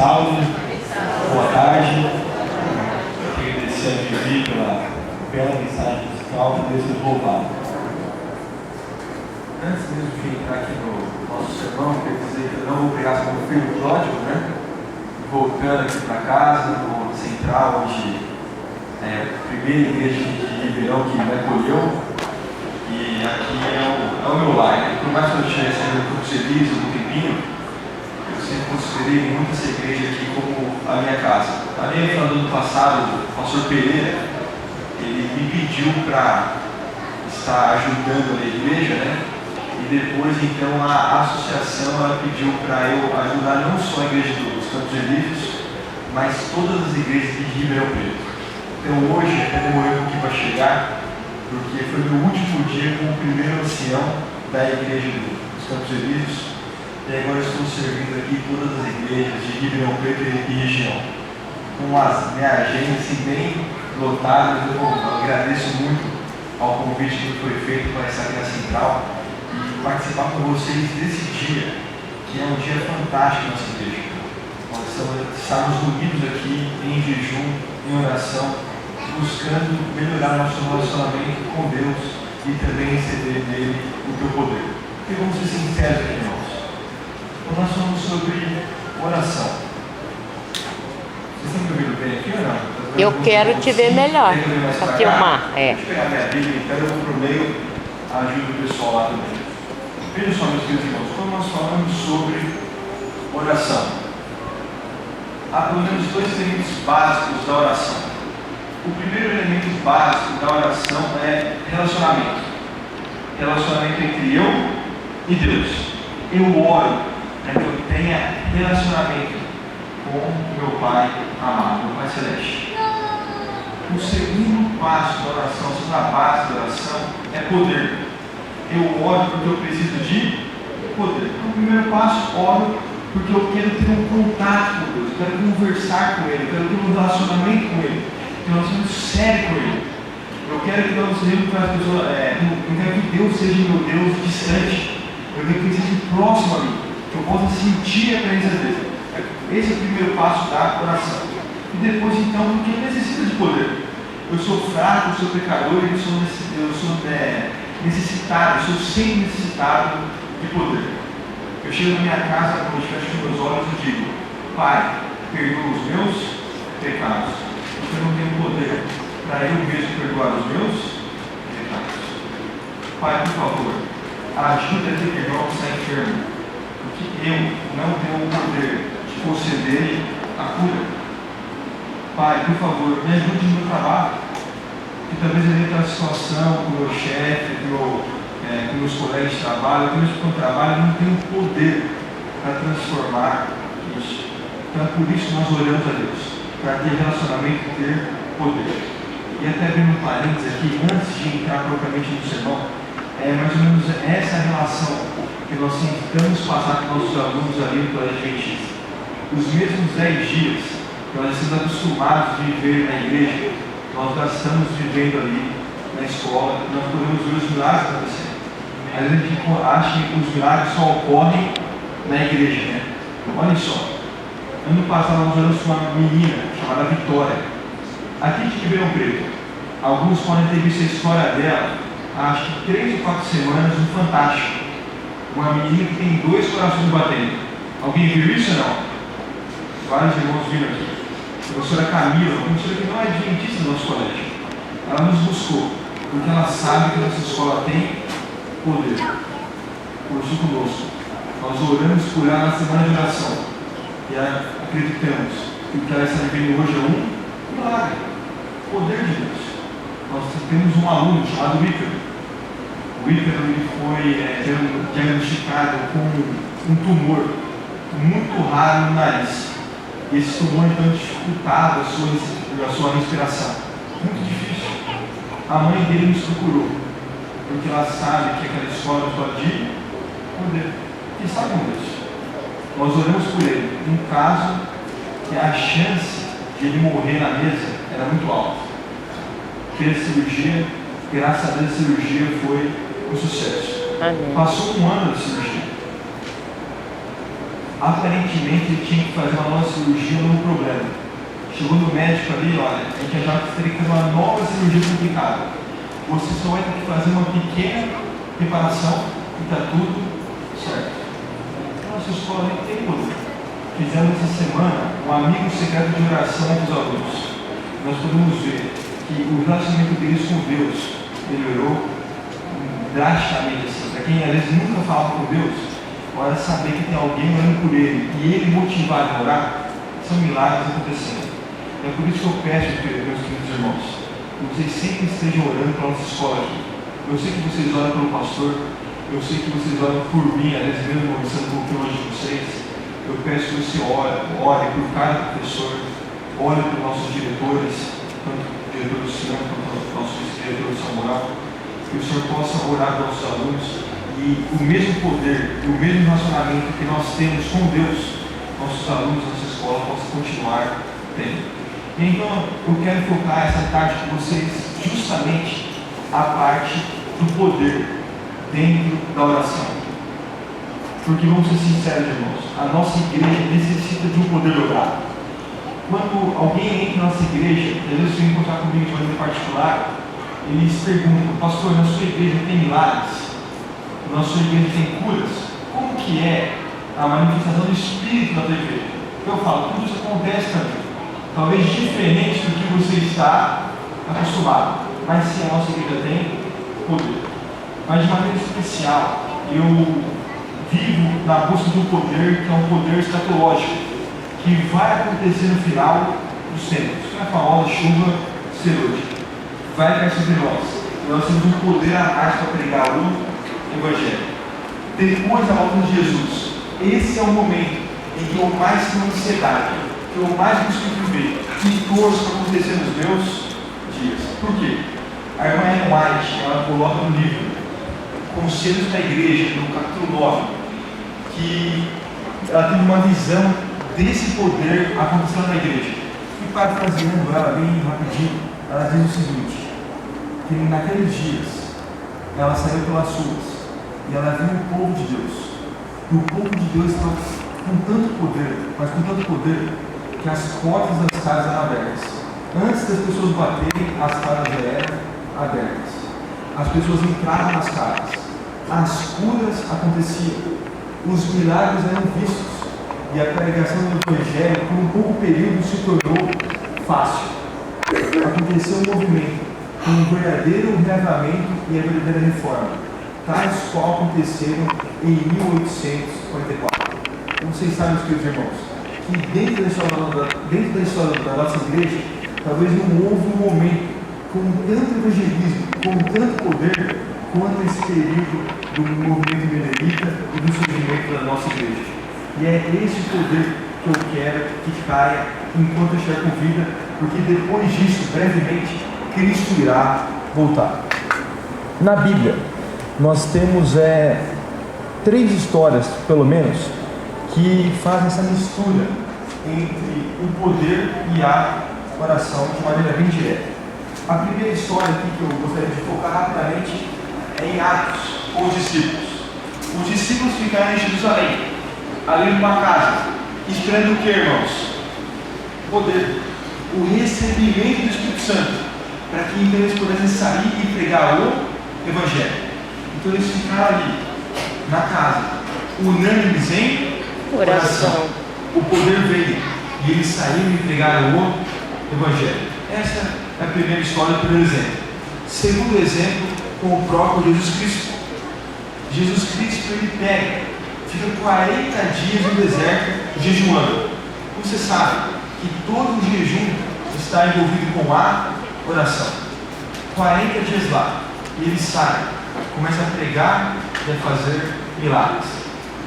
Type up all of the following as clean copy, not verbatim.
salve, boa tarde. Queria agradecer a Vivi pela bela mensagem musical, que Deus nos louvado. Antes mesmo de entrar aqui no nosso sermão, queria dizer que eu não vou pregar como filho pródigo, né? Voltando aqui para casa, no Central, onde é a primeira igreja de Ribeirão que me acolheu. E aqui é o meu lar, né? Por mais que eu estivesse sendo muito feliz, um tempinho, eu sempre considerei muito essa igreja aqui como a minha casa. Ali no final do ano passado, o pastor Pereira, ele me pediu para estar ajudando a igreja, né? E depois, então, a associação ela pediu para eu ajudar não só a igreja dos Campos Elíseos, mas todas as igrejas de Ribeirão Preto. Então, hoje, até demorei um pouquinho para chegar, porque foi meu último dia como primeiro ancião da igreja dos Campos Elíseos. E agora eu estou servindo aqui todas as igrejas de Ribeirão Preto e região. Com a minha agenda assim, bem lotada, eu agradeço muito ao convite que foi feito para estar aqui na Central e participar com vocês desse dia, que é um dia fantástico na nossa igreja. Nós estamos unidos aqui em jejum, em oração, buscando melhorar nosso relacionamento com Deus e também receber dele o teu poder. E vamos ser sinceros aqui, irmãos. Então nós falamos sobre oração. Vocês estão me ouvindo bem aqui ou não? Eu quero te ver melhor para filmar. Deixa eu pegar minha Bíblia, então eu vou para o meio, ajuda o pessoal lá também. Veja só, meus queridos irmãos, quando nós falamos sobre oração, há pelo menos dois elementos básicos da oração. O primeiro elemento básico da oração é relacionamento. Relacionamento entre eu e Deus. Eu oro para que eu tenha relacionamento com o meu Pai amado, meu Pai Celeste. O segundo passo da oração, a segunda base da oração, é poder. Eu oro porque eu preciso de poder. Então, o primeiro passo, oro porque eu quero ter um contato com Deus, eu quero conversar com Ele, eu quero ter um relacionamento com Ele, ter um relacionamento sério com Ele. Eu quero que nós sejamos para as pessoas, eu quero que Deus seja meu Deus distante, eu quero que Ele seja próximo a mim, que eu possa sentir a presença dele. Esse é o primeiro passo da oração. E depois, então, porque eu necessito de poder. Eu sou fraco, eu sou pecador, eu sou necessitado, eu sou sempre necessitado de poder. Eu chego na minha casa, quando eu fecho meus olhos e digo: Pai, perdoa os meus pecados, porque eu não tenho poder para eu mesmo perdoar os meus pecados. Pai, por favor, ajuda aquele irmão que está enfermo, porque eu não tenho o poder de conceder a cura. Pai, por favor, me ajude no meu trabalho, que talvez eu tenha uma situação com o meu chefe, com meus colegas de trabalho, eu mesmo com o trabalho, eu não tenho poder para transformar isso. Então é por isso que nós oramos a Deus, para ter relacionamento e ter poder. E até abrindo um parênteses aqui, antes de entrar propriamente no sermão, é mais ou menos essa relação que nós tentamos passar com nossos alunos ali no Colégio Adventista. Os mesmos 10 dias que nós estamos acostumados a viver na igreja, nós já estamos vivendo ali na escola, nós podemos ver os milagres acontecendo. Às vezes a gente acha que os milagres só ocorrem na igreja, né? Olhem só, ano passado nós oramos com uma menina chamada Vitória, aqui de Ribeirão Preto. Alguns podem ter visto a história dela, acho que 3 ou 4 semanas, no Fantástico. Uma menina que tem 2 corações batendo. Alguém viu isso ou não? Vários irmãos viram aqui. A professora Camila, uma professora que não é adventista do nosso colégio, ela nos buscou, porque ela sabe que nossa escola tem poder. Conversou conosco. Nós oramos por ela na semana de oração. E acreditamos que o que ela está vivendo hoje é um milagre. Poder de Deus. Nós temos um aluno chamado Ícaro. O Ícaro foi diagnosticado com um tumor muito raro no nariz. E esse tumor então dificultava a sua respiração. Muito difícil. A mãe dele nos procurou, porque ela sabe que aquela escola pode poder. Quem sabe com Deus? Nós oramos por ele, num caso que a chance de ele morrer na mesa era muito alta. Fez cirurgia, graças a Deus a cirurgia foi um sucesso. Amém. Passou um ano de cirurgia. Aparentemente ele tinha que fazer uma nova cirurgia no problema. Chegou no médico ali, olha, a gente achava que teria que fazer uma nova cirurgia complicada. Você só vai ter que fazer uma pequena reparação e está tudo certo. Nossa escola nem tem tudo. Fizemos essa semana um amigo secreto de oração entre os alunos. Nós podemos ver que o relacionamento deles com Deus melhorou drasticamente. Assim. Para quem às vezes nunca falava com Deus, agora saber que tem alguém orando por ele e ele motivado a orar, são milagres acontecendo. É por isso que eu peço, meus queridos irmãos, que vocês sempre estejam orando para a nossa escola aqui. Eu sei que vocês oram pelo pastor, eu sei que vocês oram por mim, às vezes mesmo conversando com o que hoje de vocês. Eu peço que você ore por cada professor, ore pelos nossos diretores, tanto o diretor do Senhor quanto o nosso diretor Samuel, que o Senhor possa orar pelos nossos alunos e o mesmo poder, o mesmo relacionamento que nós temos com Deus, nossos alunos, nossa escola, possa continuar tendo. E então eu quero focar essa tarde com vocês justamente a parte do poder dentro da oração. Porque vamos ser sinceros, irmãos, a nossa igreja necessita de um poder orar. Quando alguém entra na nossa igreja, às vezes vem encontrar comigo de maneira particular, eles perguntam: pastor, na sua igreja tem milagres? Na sua igreja tem curas? Como que é a manifestação do Espírito na tua igreja? Eu falo, tudo isso acontece também. Talvez diferente do que você está acostumado. Mas sim, a nossa igreja tem poder. Mas de maneira especial, eu vivo na busca de um poder que é um poder escatológico, que vai acontecer no final dos tempos. Que é a famosa chuva cerúlea. Vai cair sobre nós. Nós temos um poder a mais para pregar o Evangelho. Depois da volta de Jesus, esse é o momento em que eu mais tenho ansiedade, que eu mais busco viver e torço para acontecer nos meus dias. Por quê? A irmã Ellen White, ela coloca no livro Conselhos da Igreja, no capítulo 9, que ela teve uma visão desse poder acontecendo na igreja. E parafraseando ela bem rapidinho, ela diz o seguinte: que naqueles dias ela saiu pelas ruas e ela viu o povo de Deus. E o povo de Deus estava com tanto poder, mas com tanto poder, que as portas das casas eram abertas. Antes das pessoas baterem, as casas já eram abertas. As pessoas entravam nas casas, as curas aconteciam, os milagres eram vistos, e a pregação do Evangelho, por um pouco período, se tornou fácil. Aconteceu um movimento, um verdadeiro reavamento e a verdadeira reforma, tais qual aconteceram em 1844. Como vocês sabem, meus queridos irmãos, que dentro da história da nossa igreja, talvez não houve um momento com tanto evangelismo, com tanto poder, quanto esse período do movimento milenita e do surgimento da nossa igreja. E é esse poder que eu quero que caia enquanto eu estiver com vida, porque depois disso, brevemente, Cristo irá voltar. Na Bíblia, nós temos 3 histórias, pelo menos, que fazem essa mistura entre o poder e a oração de maneira bem direta. A primeira história aqui que eu gostaria de focar rapidamente é em Atos com os discípulos. Os discípulos ficaram em Jerusalém, ali numa casa, esperando o que, irmãos? Poder, o recebimento do Espírito Santo, para que então eles pudessem sair e pregar o Evangelho. Então eles ficaram ali, na casa, unânimes em oração. O poder veio e eles saíram e pregaram o Evangelho. Essa é a primeira história, o primeiro exemplo. Segundo exemplo, com o próprio Jesus Cristo. Jesus Cristo, ele fica 40 dias no deserto jejuando. Você sabe que todo o jejum está envolvido com a oração. 40 dias lá, e ele sai, começa a pregar e a fazer milagres.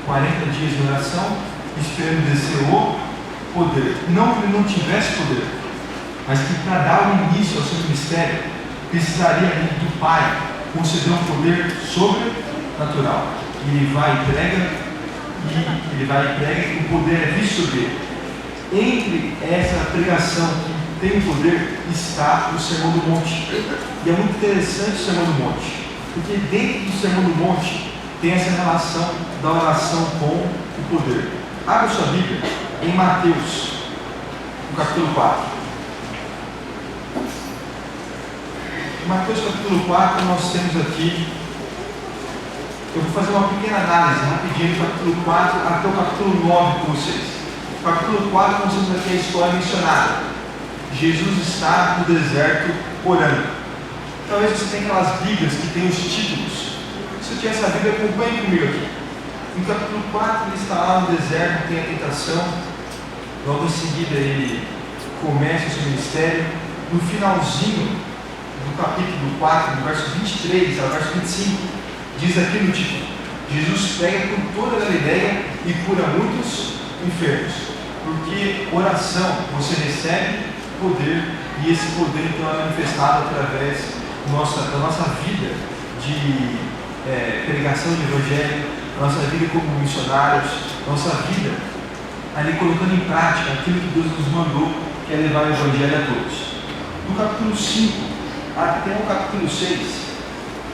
40 dias de oração, esperando descer o poder. Não que ele não tivesse poder, mas que para dar o início ao seu ministério, precisaria do Pai conceder um poder sobrenatural. E ele vai e prega, e o poder é visto sobre ele. Entre essa pregação que tem poder está o Sermão do Monte. E é muito interessante o Sermão do Monte, porque dentro do Sermão do Monte tem essa relação da oração com o poder. Abra sua Bíblia em Mateus, no capítulo 4. Em Mateus capítulo 4 nós temos aqui, eu vou fazer uma pequena análise rapidinho do capítulo 4 até o capítulo 9 com vocês. No capítulo 4 nós temos aqui a história mencionada. Jesus está no deserto orando. Talvez você tenha aquelas Bíblias que tem os títulos. Se você tiver essa Bíblia, acompanhe comigo aqui. No capítulo 4 ele está lá no deserto, tem a tentação. Logo em seguida ele começa o seu ministério. No finalzinho do capítulo 4, no verso 23 ao verso 25, diz aqui no título: Jesus pega por toda a Galileia e cura muitos enfermos. Porque oração você recebe poder, e esse poder então é manifestado através da nossa vida de pregação de evangelho, da nossa vida como missionários, nossa vida ali colocando em prática aquilo que Deus nos mandou, que é levar o evangelho a todos. Do capítulo 5 até o capítulo 6,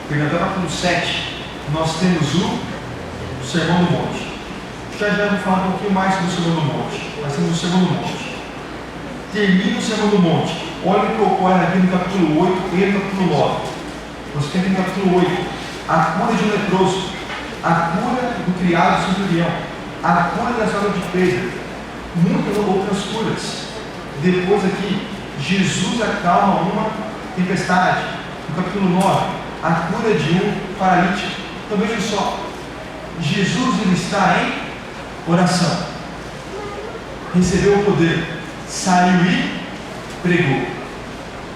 até o capítulo 7, nós temos o Sermão do Monte. Já vou falar um pouquinho mais sobre o Sermão do Monte. Nós temos o Sermão do Monte. Termina o Sermão do Monte. Olha o que ocorre aqui no capítulo 8 e no capítulo 9. Nós temos no capítulo 8 a cura de um leproso, a cura do criado do centurião, a cura da sogra de Pedro, muitas outras curas. Depois aqui, Jesus acalma uma tempestade. No capítulo 9, a cura de um paralítico. Então veja só, Jesus ele está em oração, recebeu o poder, saiu e pregou.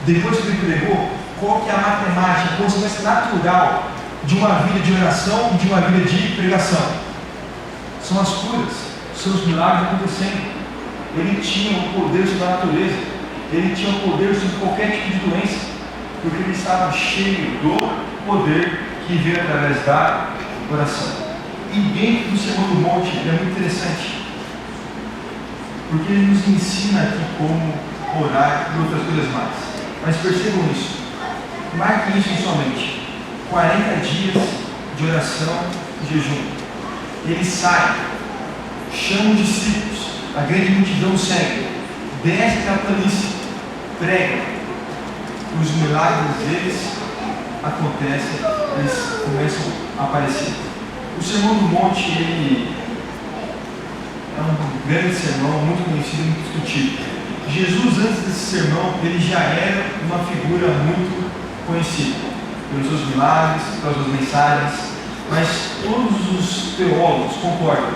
Depois que ele pregou, qual que é a matemática, a consequência natural de uma vida de oração e de uma vida de pregação? São as curas, são os milagres acontecendo. Ele tinha o poder sobre a natureza, ele tinha o poder sobre qualquer tipo de doença, porque ele estava cheio do poder que veio através da oração. E dentro do Sermão do Monte é muito interessante, porque ele nos ensina aqui como orar e outras coisas mais. Mas percebam isso, marquem isso em sua mente: 40 dias de oração e jejum. Ele sai, chama os discípulos, a grande multidão segue, desce a planície, prega. Os milagres deles acontecem, eles começam a aparecer. O Sermão do Monte ele é um grande sermão, muito conhecido e muito discutido. Jesus, antes desse sermão, ele já era uma figura muito conhecida pelos seus milagres, pelas suas mensagens, mas todos os teólogos concordam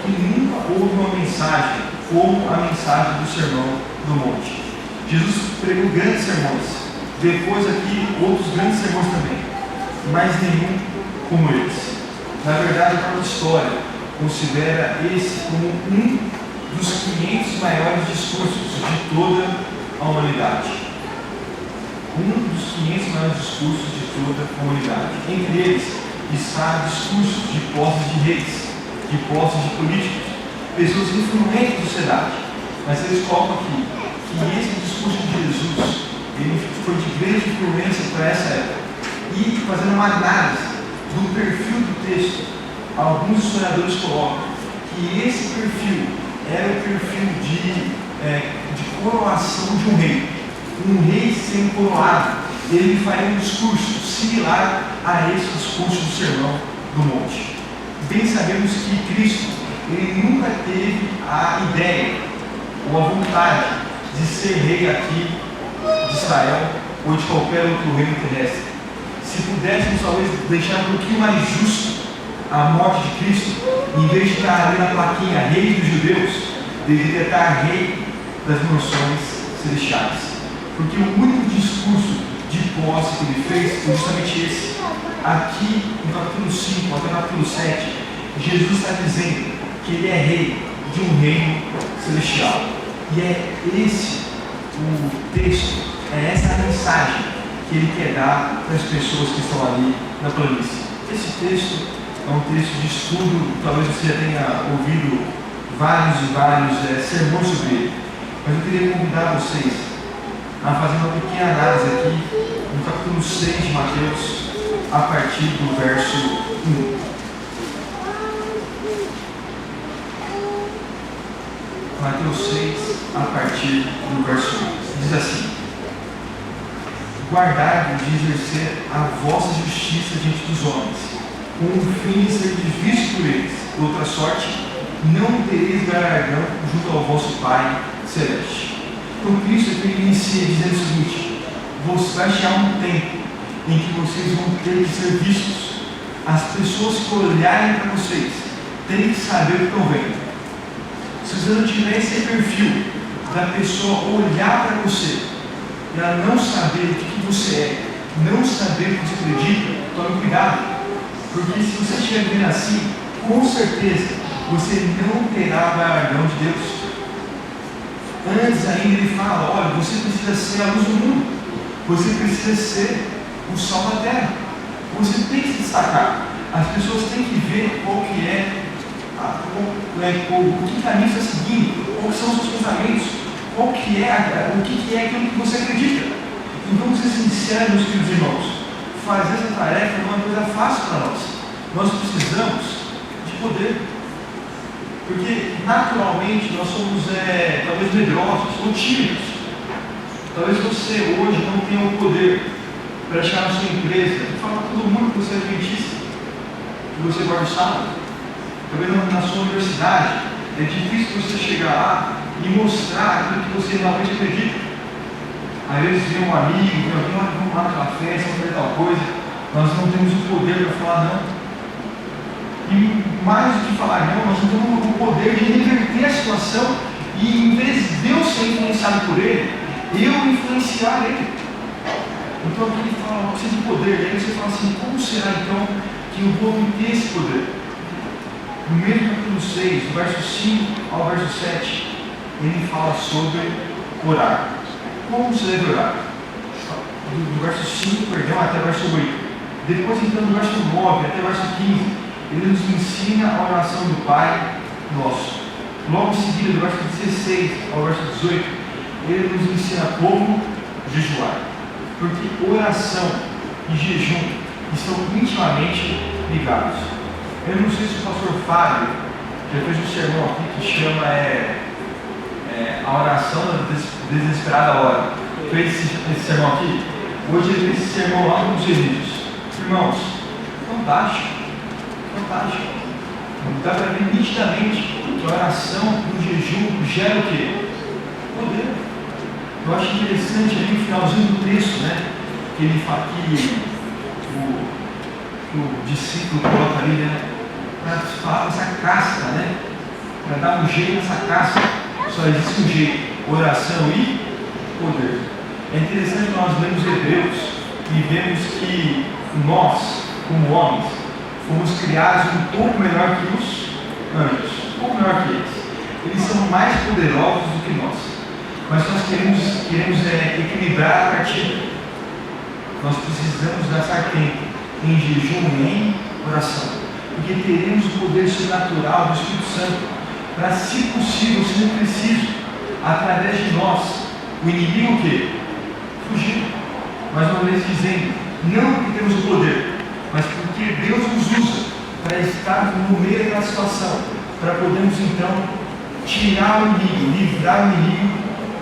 que nunca houve uma mensagem como a mensagem do Sermão do Monte. Jesus pregou grandes sermões, depois aqui outros grandes sermões também, mas nenhum como eles. Na verdade, a própria história considera esse como um dos 500 maiores discursos de toda a humanidade. Um dos 500 maiores discursos de toda a humanidade. Entre eles está discursos de posses de reis, de posses de políticos, pessoas influentes da sociedade. Mas eles colocam aqui que esse discurso de Jesus ele foi de grande influência para essa época. E fazendo uma análise do perfil do texto, alguns historiadores colocam que esse perfil era o perfil de coroação de um rei. Um rei sendo coroado, ele faria um discurso similar a esse discurso do Sermão do Monte. Bem sabemos que Cristo ele nunca teve a ideia ou a vontade de ser rei aqui de Israel ou de qualquer outro reino terrestre. Se pudéssemos talvez deixar um pouquinho mais justo a morte de Cristo, em vez de estar ali na plaquinha rei dos judeus, deveria estar rei das mansões celestiais. Porque o único discurso de posse que ele fez foi justamente esse. Aqui no capítulo 5 até o capítulo 7, Jesus está dizendo que ele é rei de um reino celestial. E é esse o texto, é essa a mensagem que ele quer dar para as pessoas que estão ali na planície. Esse texto é um texto de estudo, talvez você já tenha ouvido vários e vários sermões sobre ele. Mas eu queria convidar vocês a fazer uma pequena análise aqui no capítulo 6 de Mateus, a partir do verso 1. Mateus 6, a partir do verso 1. Diz assim: guardai-vos de exercer a vossa justiça diante dos homens, com o fim de ser vistos por eles. De outra sorte, não tereis galardão junto ao vosso Pai Celeste. Então Cristo aqui inicia dizendo o seguinte: vai chegar um tempo em que vocês vão ter que ser vistos. As pessoas que olharem para vocês têm que saber o que estão vendo. Se você não tiver esse perfil da pessoa olhar para você e ela não saber o que você é, não saber o que você acredita, tome cuidado. Porque se você estiver vendo assim, com certeza você não terá galardão de Deus. Antes ainda ele fala: olha, você precisa ser a luz do mundo, você precisa ser o sal da terra, você tem que se destacar. As pessoas têm que ver qual que é o que caminho está seguindo, quais são os seus pensamentos, o que é aquilo que você acredita. E vamos ser sinceros, meus queridos irmãos, fazer essa tarefa não é uma coisa fácil para nós. Nós precisamos de poder, porque naturalmente nós somos talvez medrosos ou tímidos. Talvez você hoje não tenha o poder para chegar na sua empresa e falar para todo mundo que você é adventista, que você guarda o sábado. Talvez na sua universidade é difícil você chegar lá e mostrar aquilo que você realmente acredita. Às vezes vem um amigo, vem alguém: vamos lá naquela festa, vamos fazer tal coisa. Nós não temos o poder para falar não. E mais do que falar não, nós não temos o poder de reverter a situação e, em vez de eu ser influenciado por ele, eu influenciar ele. Então aqui ele fala: precisa de poder. E aí você fala assim: como será então que eu vou obter esse poder? No mesmo capítulo 6, do verso 5 ao verso 7, ele fala sobre orar. Como você deve orar? Do verso 5, até o verso 8. Depois, então, do verso 9 até o verso 15, ele nos ensina a oração do Pai Nosso. Logo em seguida, do verso 16 ao verso 18, ele nos ensina como jejuar. Porque oração e jejum estão intimamente ligados. Eu não sei se o pastor Fábio já fez um sermão aqui que chama a oração da desesperada hora. Fez esse sermão aqui. Hoje ele fez esse sermão lá nos Vídeos. Irmãos, fantástico. Dá para ver nitidamente que a oração no jejum gera o quê? Poder. Eu acho interessante ali no finalzinho do texto, né? Que ele fala que o discípulo coloca ali, né? Para falar essa casca, né? Para dar um jeito nessa casca, só existe um jeito: oração e poder. É interessante que nós lemos Hebreus e vemos que nós, como homens, fomos criados um pouco melhor que os anjos, um pouco melhor que eles. Eles são mais poderosos do que nós, mas nós queremos equilibrar a partida. Nós precisamos gastar tempo em jejum e em oração, porque teremos o poder sobrenatural do Espírito Santo para, se possível, se não preciso, através de nós, o inimigo o quê? Fugir. Mais uma vez dizendo, não porque temos o poder, mas porque Deus nos usa para estar no meio daquela situação, para podermos então tirar o inimigo, livrar o inimigo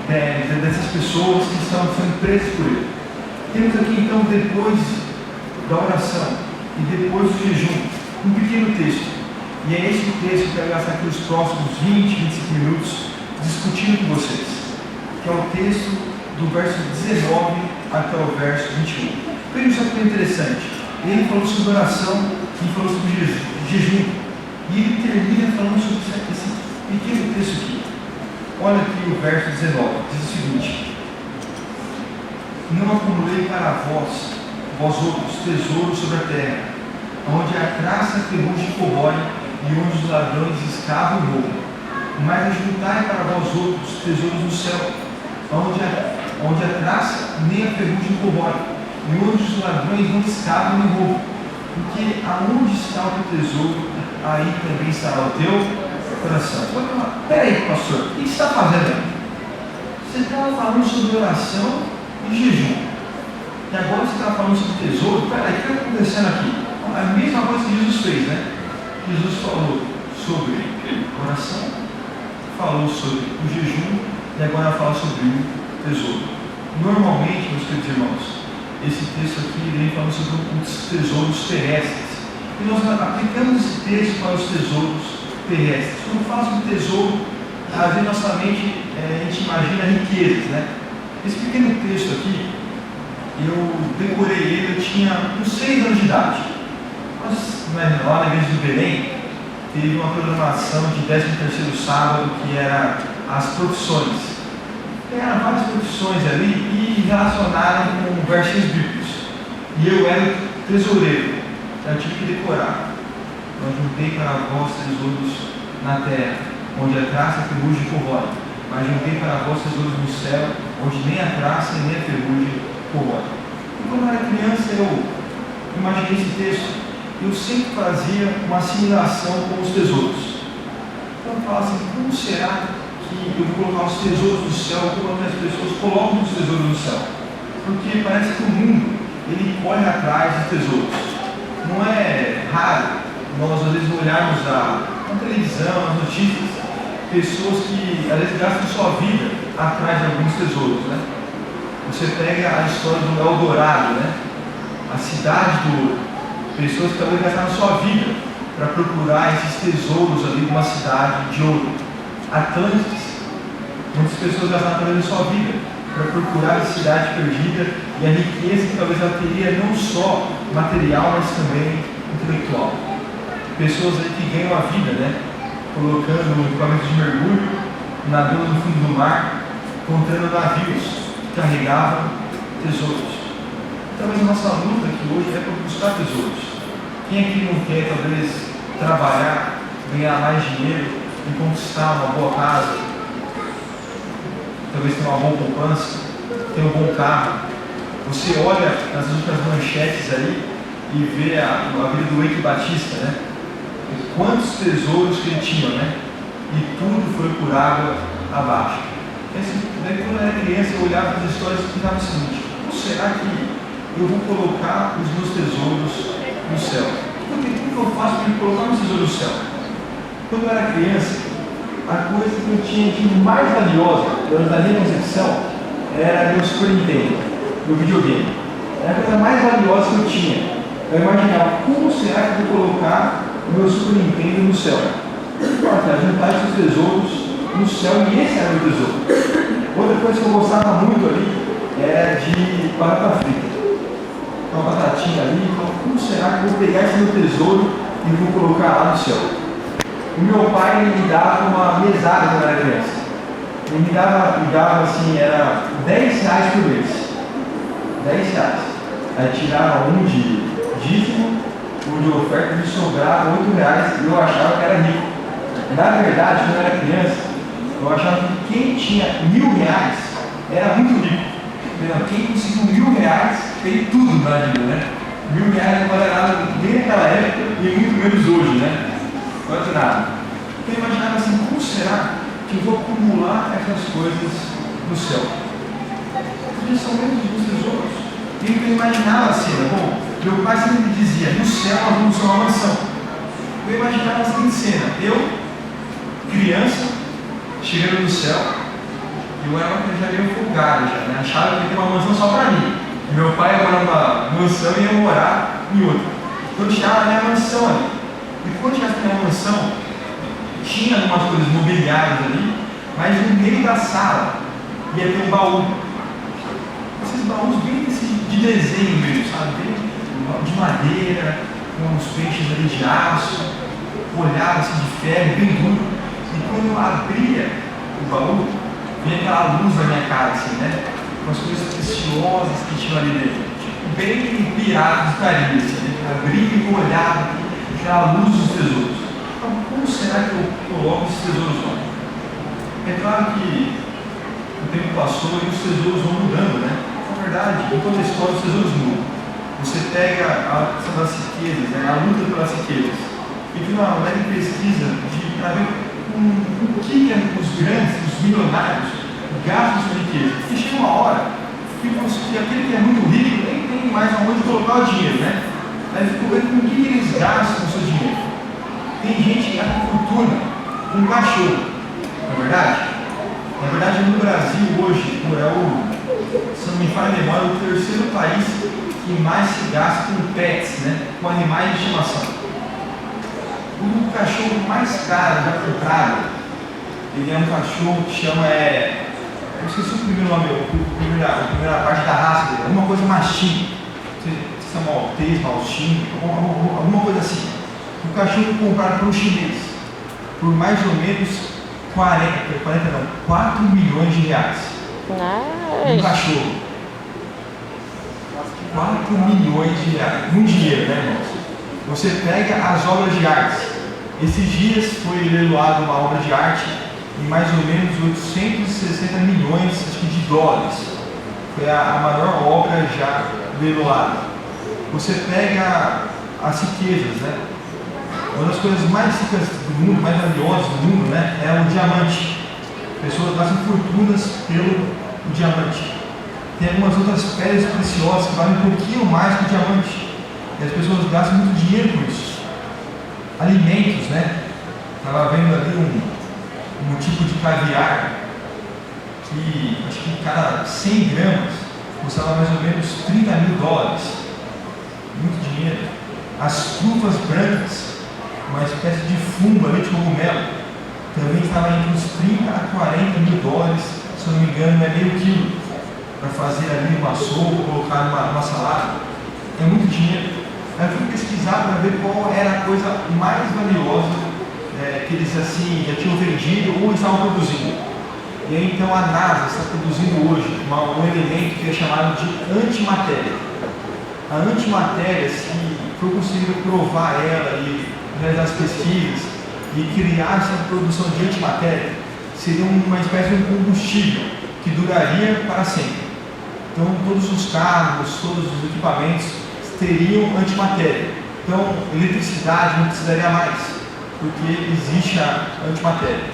dessas pessoas que estão sendo presas por ele. Temos aqui então, depois da oração e depois do jejum, um pequeno texto. E é esse texto que eu quero gastar aqui os próximos 20, 25 minutos discutindo com vocês, que é o texto do verso 19 até o verso 21. Veja só que é interessante. Ele falou sobre oração e falou sobre jejum. E ele termina falando sobre esse pequeno texto aqui. Olha aqui o verso 19, diz o seguinte: não acumulei para vós outros tesouros sobre a terra, onde a traça, ferrugem corrói e onde os ladrões escavam e roubam. Mas ajuntai para vós outros tesouros no céu, onde a traça nem a ferrugem corrói e onde os ladrões não escavam e roubam. Porque aonde está o teu tesouro, aí também estará o teu coração. Peraí, pastor, o que você está fazendo aí? Você estava falando sobre oração e jejum, e agora você está falando sobre tesouro. Peraí, o que está acontecendo aqui? A mesma coisa que Jesus fez, né? Jesus falou sobre oração, falou sobre o jejum e agora ela fala sobre o tesouro. Normalmente, meus queridos irmãos, esse texto aqui vem falando sobre os tesouros terrestres. E nós aplicamos esse texto para os tesouros terrestres. Quando fala sobre tesouro, às vezes nossa mente, a gente imagina riquezas, né? Esse pequeno texto aqui, eu decorei ele, eu tinha uns 6 anos de idade. Mas lá na igreja do Belém, teve uma programação de 13º sábado, que era as profissões. Pegaram várias profissões ali e relacionaram com versículos bíblicos. E eu era o tesoureiro, então eu tive que decorar. Eu juntei para vós tesouros na terra, onde a traça e a ferrugem corrói. Mas juntei para vós tesouros no céu, onde nem a traça e nem a ferrugem corrói. E quando eu era criança, eu imaginei esse texto. Eu sempre fazia uma assimilação com os tesouros. Então eu falava assim, como será que eu vou colocar os tesouros do céu, como as pessoas colocam os tesouros no céu? Porque parece que o mundo, ele corre atrás de tesouros. Não é raro nós às vezes olharmos na televisão, nas notícias, pessoas que às vezes gastam sua vida atrás de alguns tesouros, né? Você pega a história do Eldorado, né? A cidade do ouro. Pessoas que talvez gastaram sua vida para procurar esses tesouros ali de uma cidade de ouro. Atlantis, muitas pessoas gastaram talvez a sua vida para procurar a cidade perdida e a riqueza que talvez ela teria não só material, mas também intelectual. Pessoas aí que ganham a vida, né? Colocando equipamentos de mergulho, nadando no fundo do mar, encontrando navios que carregavam tesouros. Talvez a nossa luta aqui hoje é para buscar tesouros. Quem aqui não quer, talvez, trabalhar, ganhar mais dinheiro e conquistar uma boa casa, talvez ter uma boa poupança, ter um bom carro? Você olha nas últimas manchetes aí e vê a vida do Eike Batista, né? Quantos tesouros que ele tinha, né? E tudo foi por água abaixo. Daí, quando eu era criança, eu olhava para as histórias e pensava o seguinte: como será que eu vou colocar os meus tesouros no céu? Como que eu faço para colocar meus tesouros no céu? Quando eu era criança, a coisa que eu tinha de mais valiosa, pelo menos na minha concepção, era meu Super Nintendo, meu videogame. Era a coisa mais valiosa que eu tinha. Eu imaginava, como será que eu vou colocar o meu Super Nintendo no céu? Para juntar esses tesouros no céu, e esse era o meu tesouro. Outra coisa que eu gostava muito ali era de batata frita. Uma batatinha ali, então, como será que eu vou pegar esse meu tesouro e vou colocar lá no céu? O meu pai me dava uma mesada quando eu era criança. Ele me dava assim, era R$10 por mês. R$10. Aí tirava um de dízimo, um de oferta, me sobrava R$8 e eu achava que era rico. Na verdade, quando eu era criança, eu achava que quem tinha R$1.000 era muito rico. Quem conseguiu R$1.000 tem tudo na vida, né? R$1.000 não era nada nem naquela época e muito menos hoje, né? Quase nada. Então eu imaginava assim, como será que eu vou acumular essas coisas no céu? Porque são mesmo os tesouros. E eu imaginava assim, bom, meu pai sempre me dizia, no céu nós vamos ter uma mansão. Eu imaginava a seguinte cena: eu, criança, chegando no céu, eu era já meio folgado, já, né? Achava que ia ter uma mansão só para mim. E meu pai ia morar numa mansão e ia morar em outra. Quando chegava na minha mansão ali, e quando chegasse na minha mansão, tinha algumas coisas mobiliárias ali, mas no meio da sala ia ter um baú. Esses baús bem de desenho mesmo, sabe? Bem de madeira, com uns peixes ali de aço, olhava assim de ferro, bem duro. E quando eu abria o baú, vinha aquela luz na minha cara, assim, né? Com as coisas preciosas que tinham ali dentro. Tipo, bem piratas do Caribe, assim, né? Abria e olhava, aquela luz dos tesouros. Então, como será que eu coloco esses tesouros lá? É claro que o tempo passou e os tesouros vão mudando, né? Na verdade, em toda a história, os tesouros mudam. Você pega a questão das riquezas, né? A luta pelas riquezas. E tem uma leve pesquisa para ver o que os grandes, os milionários, gastam sua riqueza. E chega uma hora que aquele que é muito rico nem tem mais aonde colocar o dinheiro, né? Aí ficou vendo com o que eles gastam o seu dinheiro. Tem gente que gasta fortuna com um cachorro, na verdade? Na verdade, no Brasil hoje, se não me falha a memória, o terceiro país que mais se gasta com pets, né? Com animais de estimação. O cachorro mais caro já comprado, ele é um cachorro que chama, eu esqueci o primeiro nome, a primeira parte da raça dele, alguma coisa mastim, se chama maltês, maltim, alguma coisa assim. O cachorro comprado por um chinês, por mais ou menos 4 milhões de reais. Um cachorro. 4 milhões de reais. Muito dinheiro, né, irmãos? Você pega as obras de arte. Esses dias foi leiloada uma obra de arte em mais ou menos 860 milhões de dólares. Foi a maior obra já leiloada. Você pega as riquezas, né? Uma das coisas mais ricas do mundo, mais valiosas do mundo, né, é o diamante. Pessoas gastam fortunas pelo diamante. Tem algumas outras pedras preciosas que valem um pouquinho mais que o diamante. E as pessoas gastam muito dinheiro por isso. Alimentos, né? Estava vendo ali um tipo de caviar que acho que cada 100 gramas custava mais ou menos 30 mil dólares. Muito dinheiro. As trufas brancas, uma espécie de fungo ali de cogumelo, também estava entre os 30 a 40 mil dólares, se não me engano, é meio quilo, para fazer ali uma sopa, colocar numa salada. É muito dinheiro. Aí eu fui pesquisar para ver qual era a coisa mais valiosa que eles assim já tinham vendido ou estavam produzindo. E aí então a NASA está produzindo hoje um elemento que é chamado de antimatéria. A antimatéria, se for possível provar ela e realizar as pesquisas e criar essa produção de antimatéria, seria uma espécie de combustível que duraria para sempre. Então todos os carros, todos os equipamentos teriam antimatéria. Então eletricidade não precisaria mais, porque existe a antimatéria.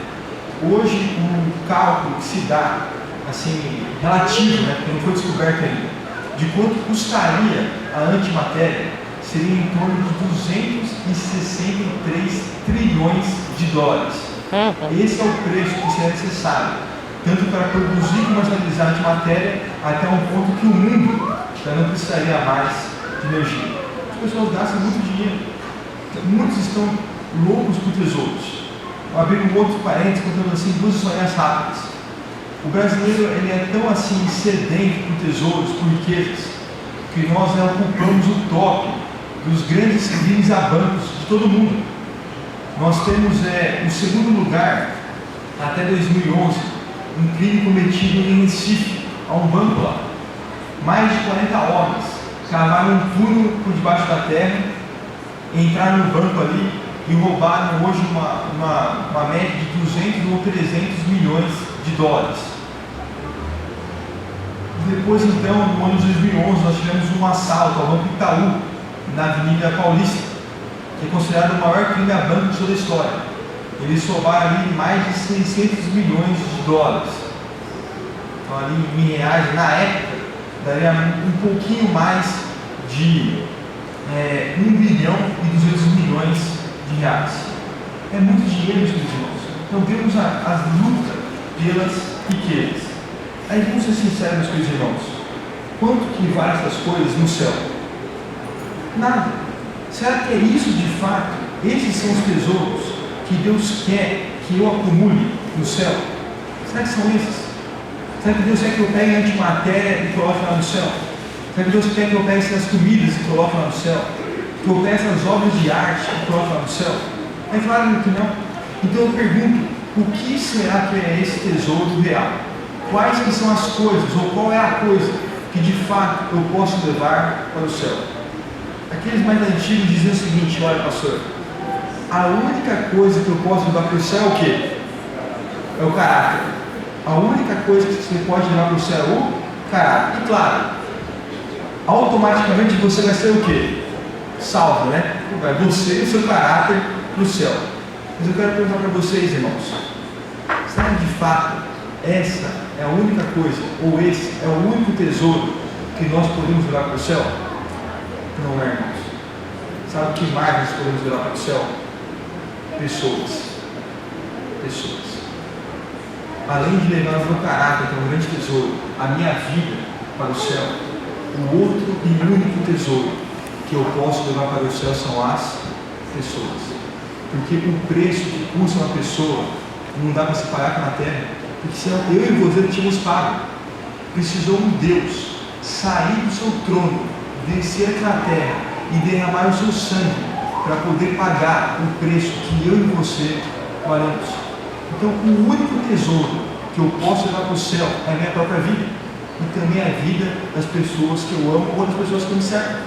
Hoje o cálculo que se dá, assim, relativo, né, porque não foi descoberto ainda, de quanto custaria a antimatéria, seria em torno de 263 trilhões de dólares. Esse é o preço que seria necessário, tanto para produzir e comercializar antimatéria, até um ponto que o mundo já não precisaria mais de energia. As pessoas gastam muito dinheiro. Muitos estão loucos por tesouros. Vou abrir um outro parênteses contando assim duas histórias rápidas. O brasileiro ele é tão assim sedento por tesouros, por riquezas, que nós ocupamos o top dos grandes crimes a bancos de todo mundo. Nós temos o segundo lugar, até 2011, um crime cometido em Recife, a um banco lá. Mais de 40 homens cavaram um túnel por debaixo da terra, entraram no banco ali e roubaram hoje uma média de 200 ou 300 milhões de dólares. Depois então, no ano de 2011, nós tivemos um assalto ao Banco Itaú, na Avenida Paulista, que é considerado o maior crime a banco de toda a história. Eles roubaram ali mais de 600 milhões de dólares. Então ali em reais, na época, daria um pouquinho mais de 1 bilhão e 200 milhões de reais. É muito dinheiro, meus irmãos. Então temos as lutas pelas riquezas. Aí vamos ser sinceros, meus queridos irmãos. Quanto que vale essas coisas no céu? Nada. Será que é isso de fato? Esses são os tesouros que Deus quer que eu acumule no céu? Será que são esses? Será que Deus quer que eu pegue a antimatéria e coloque lá no céu? Será que Deus quer que eu pegue essas comidas e coloque lá no céu? Que eu pegue essas obras de arte e coloque lá no céu? É claro que não. Então eu pergunto, o que será que é esse tesouro real? Quais que são as coisas, ou qual é a coisa que de fato eu posso levar para o céu? Aqueles mais antigos diziam o seguinte: olha, pastor, a única coisa que eu posso levar para o céu é o quê? É o caráter. A única coisa que você pode levar para o céu é o caráter. E claro, automaticamente você vai ser o quê? Salvo, né? Vai você e o seu caráter para o céu. Mas eu quero perguntar para vocês, irmãos, será que de fato essa é a única coisa, ou esse é o único tesouro que nós podemos levar para o céu? Não é, irmãos. Sabe o que mais nós podemos levar para o céu? Pessoas. Pessoas. além de levar o meu caráter, que é um grande tesouro, a minha vida para o céu, o outro e único tesouro que eu posso levar para o céu são as pessoas. Porque o preço que custa uma pessoa não dá para se pagar aqui na terra. Porque senão eu e você tínhamos pago. Precisou um Deus sair do seu trono, descer aqui na terra e derramar o seu sangue para poder pagar o preço que eu e você valemos. Então, o único tesouro que eu posso levar para o céu é a minha própria vida e também a vida das pessoas que eu amo ou das pessoas que me servem.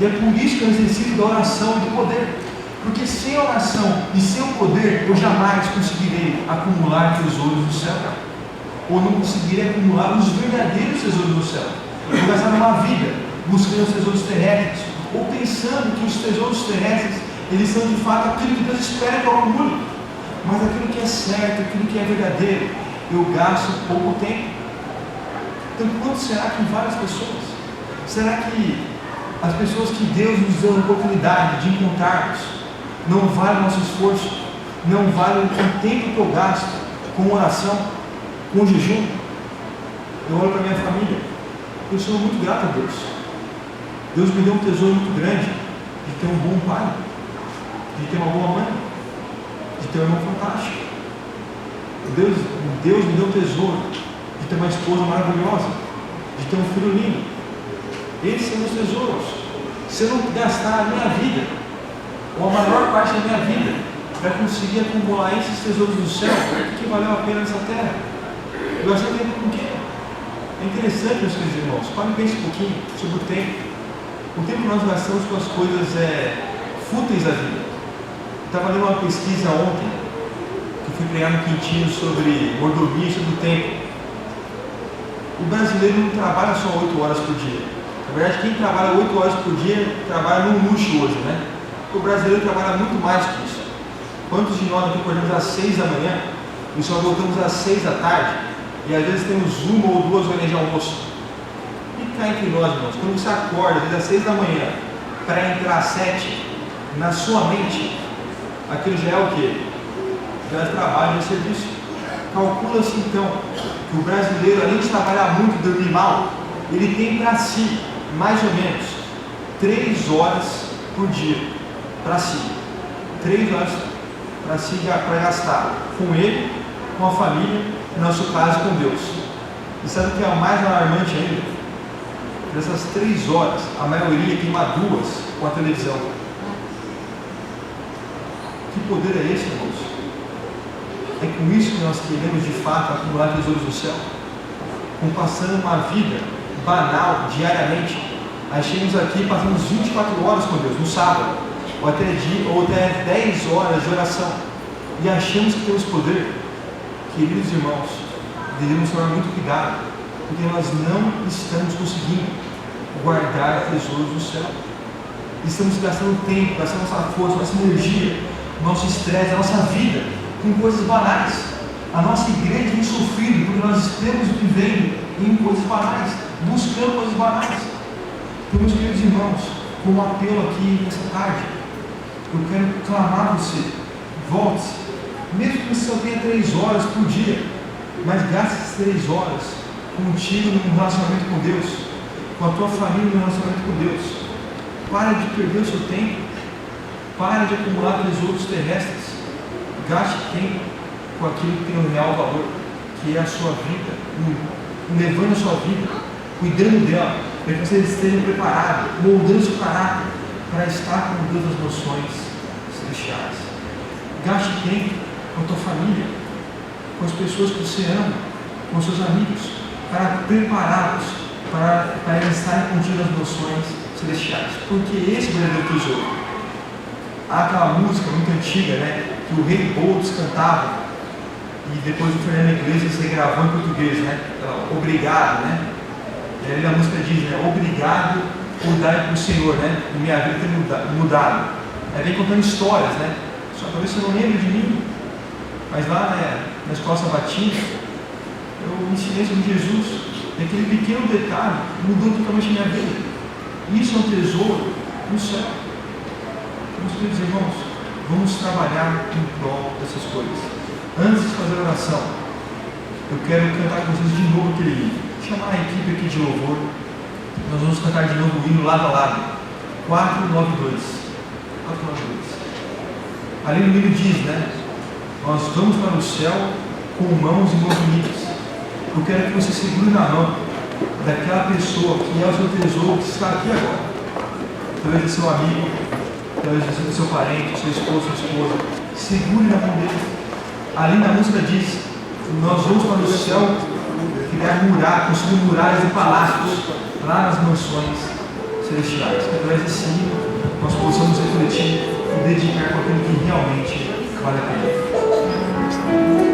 E é por isso que eu necessito da oração e do poder. Porque sem a oração e sem o poder, eu jamais conseguirei acumular tesouros do céu. Ou não conseguirei acumular os verdadeiros tesouros do céu. Eu vou gastar uma vida buscando os tesouros terrestres, ou pensando que os tesouros terrestres, eles são de fato aquilo que Deus espera que eu acumule. Mas aquilo que é certo, aquilo que é verdadeiro, eu gasto pouco tempo. Então, quanto será que várias pessoas? Será que as pessoas que Deus nos deu a oportunidade de encontrarmos não vale o nosso esforço, não vale o tempo que eu gasto com oração, com jejum? Eu olho para a minha família, eu sou muito grato a Deus. Deus me deu um tesouro muito grande de ter um bom pai, de ter uma boa mãe, de ter um irmão fantástico. Deus me deu um tesouro de ter uma esposa maravilhosa, de ter um filho lindo. Esses são meus tesouros. Se eu não gastar a minha vida, ou a maior parte da minha vida, para conseguir acumular esses tesouros do céu, o que valeu a pena nessa terra? Eu gastei tempo com o quê? É interessante, meus queridos irmãos, para me pensar um pouquinho sobre o tempo. O tempo que nós gastamos com as coisas fúteis da vida. Eu estava lendo uma pesquisa ontem, que eu fui pregar no Quintinho sobre mordomia e sobre o tempo. O brasileiro não trabalha só 8 horas por dia. Na verdade, quem trabalha 8 horas por dia trabalha num luxo hoje, né? O brasileiro trabalha muito mais que isso. Quantos de nós aqui acordamos às 6 da manhã e só voltamos às 6 da tarde? E às vezes temos 1 ou 2 horas de almoço. E cá entre nós, irmãos, quando você acorda às vezes às 6 da manhã para entrar às 7, na sua mente, aquilo já é o quê? Já é trabalho, já é serviço. Calcula-se então que o brasileiro, além de trabalhar muito e dormir mal, ele tem para si, mais ou menos, 3 horas por dia para si. 3 horas para si, para gastar com ele, com a família, no nosso caso com Deus. E sabe o que é o mais alarmante ainda? Nessas 3 horas, a maioria queima 2 com a televisão. Que poder é esse, irmãos? É com isso que nós queremos de fato acumular tesouros do céu? Com passando uma vida banal diariamente. Aí chegamos aqui e passamos 24 horas com Deus no sábado, ou até 10 horas de oração, e achamos que temos poder. Queridos irmãos, devemos tomar muito cuidado, porque nós não estamos conseguindo guardar tesouros do céu. Estamos gastando tempo, gastando nossa força, nossa energia, nosso estresse, a nossa vida com coisas banais. A nossa igreja tem sofrido porque nós estamos vivendo em coisas banais, buscando coisas banais. Então, meus queridos irmãos, com um apelo aqui nessa tarde, eu quero clamar a você: volte-se, mesmo que você só tenha 3 horas por dia, mas gaste essas 3 horas contigo num relacionamento com Deus, com a tua família num relacionamento com Deus. Pare de perder o seu tempo, pare de acumular tesouros terrestres, gaste tempo com aquilo que tem um real valor, que é a sua vida, levando a sua vida, cuidando dela, para que você esteja preparado, moldando seu caráter para estar com Deus nas noções celestiais. Gaste tempo com a tua família, com as pessoas que você ama, com os seus amigos, para prepará-los para eles estarem contigo nas noções celestiais, porque esse é o verdadeiro tesouro. Há aquela música muito antiga, né, que o Rei Boltz cantava, e depois o Fernando Iglesias regravou em português, né? Obrigado, né? E aí a música diz, né? Obrigado por dar para o Senhor, né? E minha vida ter mudado. Aí vem contando histórias, né? Só talvez você não lembre de mim, mas lá, né, na escola sabatina, eu ensinei sobre Jesus, e aquele pequeno detalhe mudou totalmente a minha vida. Isso é um tesouro no céu. Meus queridos irmãos, vamos trabalhar em prol dessas coisas. Antes de fazer a oração, eu quero cantar com vocês de novo aquele hino. Chamar a equipe aqui de louvor. Nós vamos cantar de novo o hino lado a lado. 492. 492. Ali no hino diz, né? Nós vamos para o céu com mãos envolvidas. Eu quero que você segure na mão daquela pessoa que é o seu tesouro, que está aqui agora. Talvez é seu amigo, talvez é seu parente, seu esposo, sua esposa. Segure na mão dele. Ali na música diz: nós vamos para o céu criar muralhas, construir muralhas e palácios lá nas mansões celestiais. Que através desse hino nós possamos refletir e dedicar com aquilo que realmente vale a pena.